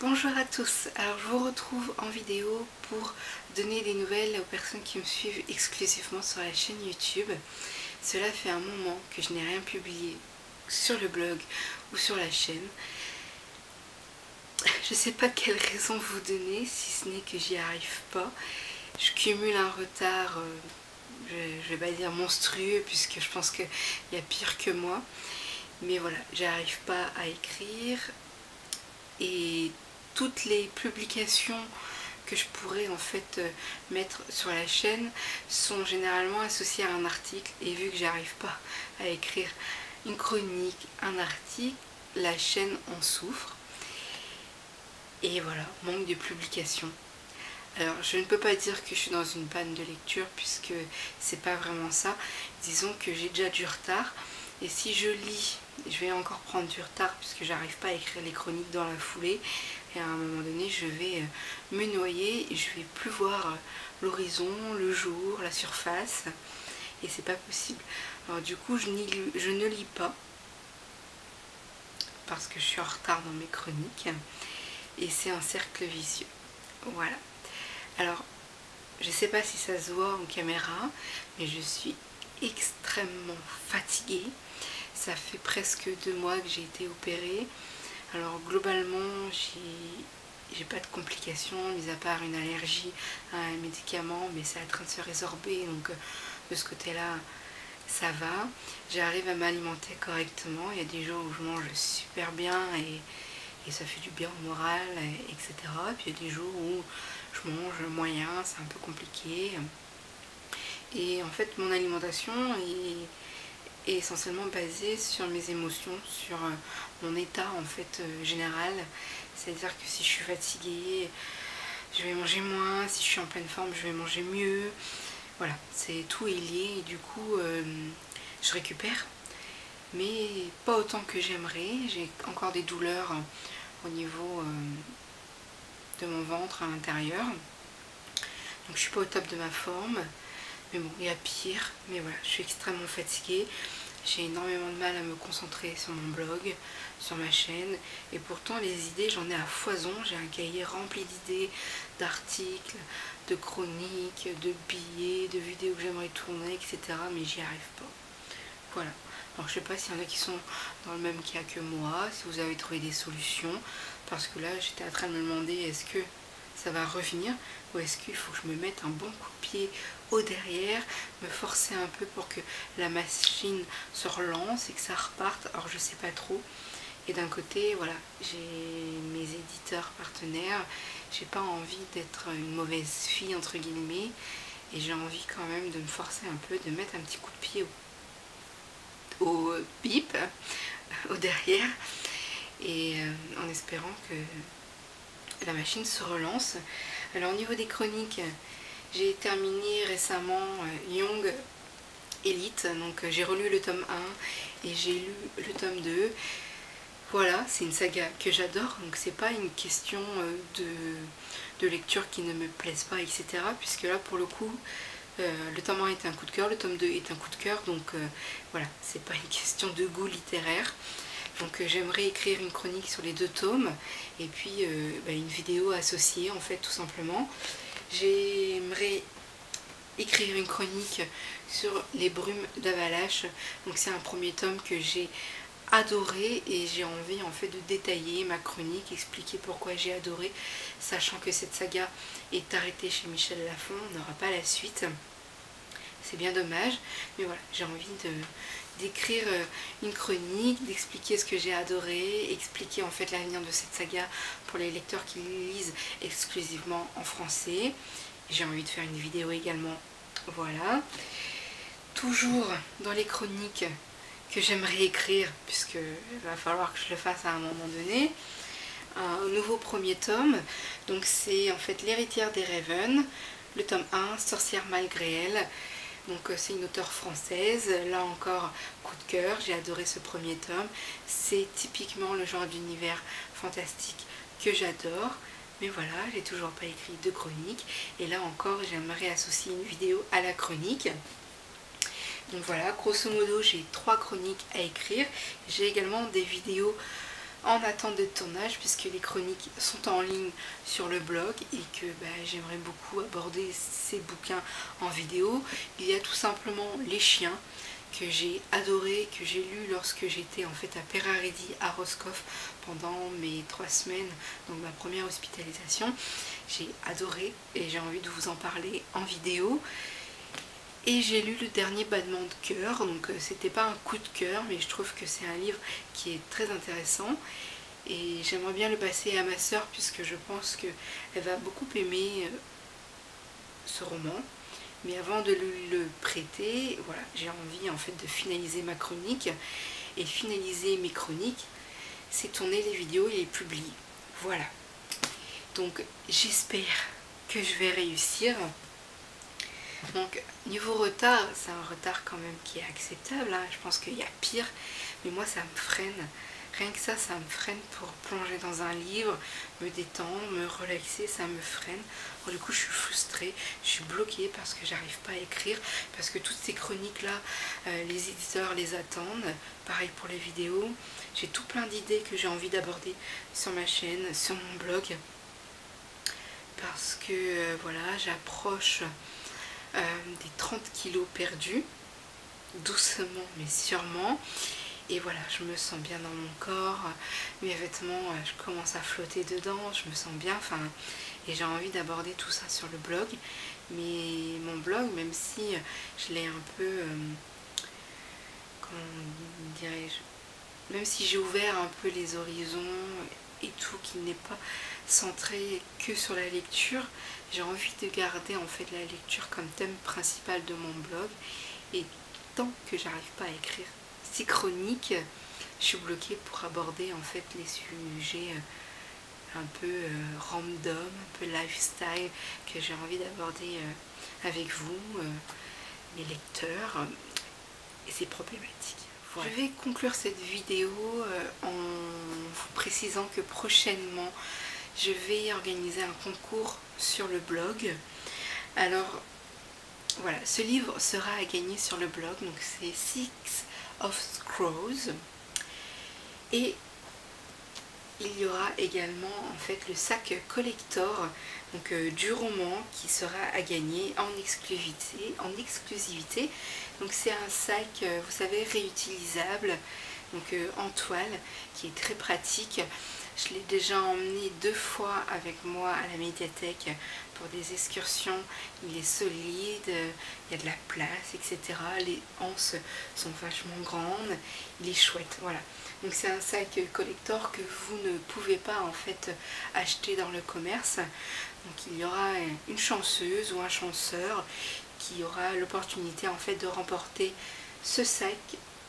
Bonjour à tous, alors je vous retrouve en vidéo pour donner des nouvelles aux personnes qui me suivent exclusivement sur la chaîne YouTube. Cela fait un moment que je n'ai rien publié sur le blog ou sur la chaîne. Je ne sais pas quelle raison vous donner, si ce n'est que j'y arrive pas. Je cumule un retard, je vais pas dire monstrueux puisque je pense qu'il y a pire que moi. Mais voilà, j'arrive pas à écrire et toutes les publications que je pourrais en fait mettre sur la chaîne sont généralement associées à un article, et vu que j'arrive pas à écrire une chronique, un article, la chaîne en souffre. Et voilà, manque de publication. Alors je ne peux pas dire que je suis dans une panne de lecture puisque c'est pas vraiment ça. Disons que j'ai déjà du retard, et si je lis, je vais encore prendre du retard puisque j'arrive pas à écrire les chroniques dans la foulée, et à un moment donné je vais me noyer et je vais plus voir l'horizon, le jour, la surface, et c'est pas possible. Alors du coup je ne lis pas parce que je suis en retard dans mes chroniques, et c'est un cercle vicieux. Voilà. Alors, je ne sais pas si ça se voit en caméra, mais je suis extrêmement fatiguée. Ça fait presque 2 mois que j'ai été opérée. Alors globalement, j'ai pas de complications, mis à part une allergie à un médicament, mais c'est en train de se résorber, donc de ce côté-là, ça va. J'arrive à m'alimenter correctement. Il y a des jours où je mange super bien et ça fait du bien au moral, etc. Puis il y a des jours où je mange moyen, c'est un peu compliqué. Et en fait, mon alimentation est essentiellement basée sur mes émotions, sur mon état en fait général. C'est-à-dire que si je suis fatiguée, je vais manger moins. Si je suis en pleine forme, je vais manger mieux. Voilà, tout est lié, et du coup, je récupère. Mais pas autant que j'aimerais. J'ai encore des douleurs au niveau de mon ventre à l'intérieur, donc je suis pas au top de ma forme, mais bon, il y a pire. Mais voilà, je suis extrêmement fatiguée, j'ai énormément de mal à me concentrer sur mon blog, sur ma chaîne, et pourtant les idées, j'en ai à foison. J'ai un cahier rempli d'idées, d'articles, de chroniques, de billets, de vidéos que j'aimerais tourner, etc., mais j'y arrive pas. Voilà. Alors je sais pas s'il y en a qui sont dans le même cas que moi, si vous avez trouvé des solutions, parce que là j'étais en train de me demander, est-ce que ça va revenir, ou est-ce qu'il faut que je me mette un bon coup de pied au derrière, me forcer un peu pour que la machine se relance et que ça reparte. Alors je sais pas trop. Et d'un côté, voilà, j'ai mes éditeurs partenaires, j'ai pas envie d'être une mauvaise fille entre guillemets, et j'ai envie quand même de me forcer un peu, de mettre un petit coup de pied au bip, au derrière, et en espérant que la machine se relance. Alors au niveau des chroniques, j'ai terminé récemment Young Elite, donc j'ai relu le tome 1 et j'ai lu le tome 2. Voilà, c'est une saga que j'adore, donc c'est pas une question de lecture qui ne me plaise pas, etc. Puisque là pour le coup, le tome 1 est un coup de cœur, le tome 2 est un coup de cœur, donc voilà, c'est pas une question de goût littéraire. Donc j'aimerais écrire une chronique sur les 2 tomes, et puis une vidéo associée en fait, tout simplement. J'aimerais écrire une chronique sur les brumes d'Avalache, donc c'est un premier tome que j'ai adoré, et j'ai envie en fait de détailler ma chronique, expliquer pourquoi j'ai adoré, sachant que cette saga est arrêtée chez Michel Lafon, on n'aura pas la suite. C'est bien dommage, mais voilà, j'ai envie d'écrire une chronique, d'expliquer ce que j'ai adoré, expliquer en fait l'avenir de cette saga pour les lecteurs qui lisent exclusivement en français. J'ai envie de faire une vidéo également, voilà. Toujours dans les chroniques que j'aimerais écrire, puisque il va falloir que je le fasse à un moment donné, un nouveau premier tome. Donc c'est en fait L'héritière des Raven, le tome 1, Sorcière malgré elle. Donc c'est une auteure française, là encore coup de cœur, j'ai adoré ce premier tome. C'est typiquement le genre d'univers fantastique que j'adore. Mais voilà, j'ai toujours pas écrit de chronique, et là encore j'aimerais associer une vidéo à la chronique. Donc voilà, grosso modo j'ai 3 chroniques à écrire. J'ai également des vidéos en attente de tournage, puisque les chroniques sont en ligne sur le blog et que j'aimerais beaucoup aborder ces bouquins en vidéo. Il y a tout simplement Les Chiens, que j'ai adoré, que j'ai lu lorsque j'étais en fait à Peraredi à Roscoff pendant mes 3 semaines, donc ma première hospitalisation. J'ai adoré et j'ai envie de vous en parler en vidéo. Et j'ai lu le dernier Battement de cœur, donc c'était pas un coup de cœur, mais je trouve que c'est un livre qui est très intéressant. Et j'aimerais bien le passer à ma soeur, puisque je pense qu'elle va beaucoup aimer ce roman. Mais avant de le prêter, voilà, j'ai envie en fait de finaliser ma chronique. Et finaliser mes chroniques, c'est tourner les vidéos et les publier. Voilà. Donc j'espère que je vais réussir. Donc niveau retard, c'est un retard quand même qui est acceptable, hein. Je pense qu'il y a pire, mais moi ça me freine. Rien que ça me freine pour plonger dans un livre, me détendre, me relaxer, ça me freine. Alors, du coup je suis frustrée, je suis bloquée parce que j'arrive pas à écrire, parce que toutes ces chroniques là, les éditeurs les attendent. Pareil pour les vidéos, j'ai tout plein d'idées que j'ai envie d'aborder sur ma chaîne, sur mon blog. Parce que voilà, j'approche des 30 kilos perdus, doucement mais sûrement. Et voilà, je me sens bien dans mon corps, mes vêtements, je commence à flotter dedans, je me sens bien, enfin, et j'ai envie d'aborder tout ça sur le blog. Mais mon blog, même si je l'ai un peu, comment dirais-je, même si j'ai ouvert un peu les horizons et tout, qui n'est pas centré que sur la lecture, j'ai envie de garder en fait la lecture comme thème principal de mon blog. Et tant que j'arrive pas à écrire ces chroniques, je suis bloquée pour aborder en fait les sujets un peu random, un peu lifestyle, que j'ai envie d'aborder avec vous, les lecteurs, et c'est problématique. Voilà. Je vais conclure cette vidéo en vous précisant que prochainement je vais organiser un concours sur le blog. Alors voilà, ce livre sera à gagner sur le blog, donc c'est Six of Crows. Et il y aura également en fait le sac collector, donc du roman, qui sera à gagner en exclusivité. Donc c'est un sac, vous savez, réutilisable, donc en toile, qui est très pratique. Je l'ai déjà emmené 2 fois avec moi à la médiathèque pour des excursions. Il est solide, il y a de la place, etc. Les anses sont vachement grandes, il est chouette, voilà. Donc c'est un sac collector que vous ne pouvez pas en fait acheter dans le commerce. Donc il y aura une chanceuse ou un chanceur qui aura l'opportunité en fait de remporter ce sac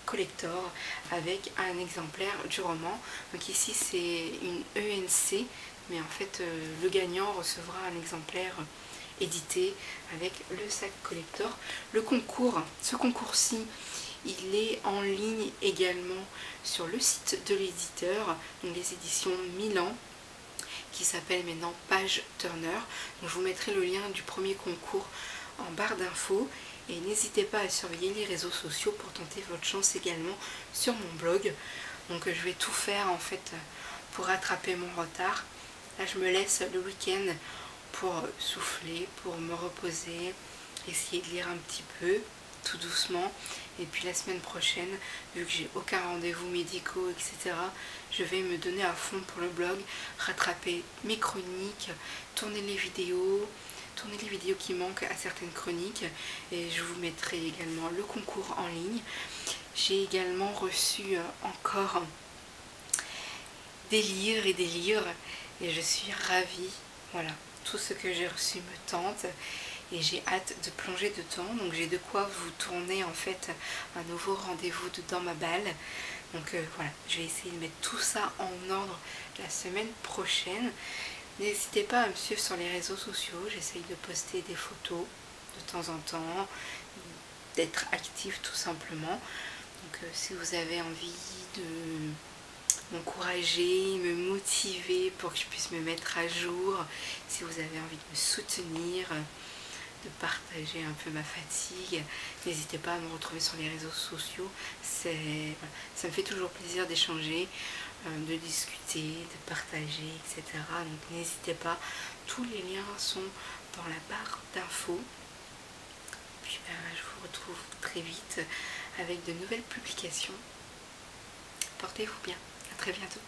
collector avec un exemplaire du roman. Donc ici c'est une ENC, mais en fait le gagnant recevra un exemplaire édité avec le sac collector. Le concours, ce concours-ci, il est en ligne également sur le site de l'éditeur, donc les éditions Milan, qui s'appelle maintenant Page Turner. Donc je vous mettrai le lien du premier concours en barre d'infos. Et n'hésitez pas à surveiller les réseaux sociaux pour tenter votre chance également sur mon blog. Donc je vais tout faire en fait pour rattraper mon retard. Là je me laisse le week-end pour souffler, pour me reposer, essayer de lire un petit peu, tout doucement. Et puis la semaine prochaine, vu que j'ai aucun rendez-vous médicaux, etc., je vais me donner à fond pour le blog, rattraper mes chroniques, tourner les vidéos qui manquent à certaines chroniques, et je vous mettrai également le concours en ligne. J'ai également reçu encore des livres et je suis ravie. Voilà, tout ce que j'ai reçu me tente et j'ai hâte de plonger dedans. Donc j'ai de quoi vous tourner en fait un nouveau rendez-vous dans ma balle. Donc voilà, je vais essayer de mettre tout ça en ordre la semaine prochaine. N'hésitez pas à me suivre sur les réseaux sociaux, j'essaye de poster des photos de temps en temps, d'être active tout simplement. Donc si vous avez envie de m'encourager, me motiver pour que je puisse me mettre à jour, si vous avez envie de me soutenir, de partager un peu ma fatigue, n'hésitez pas à me retrouver sur les réseaux sociaux. Ça me fait toujours plaisir d'échanger. de discuter, de partager, etc. Donc n'hésitez pas, tous les liens sont dans la barre d'infos. Puis je vous retrouve très vite avec de nouvelles publications. Portez-vous bien, à très bientôt.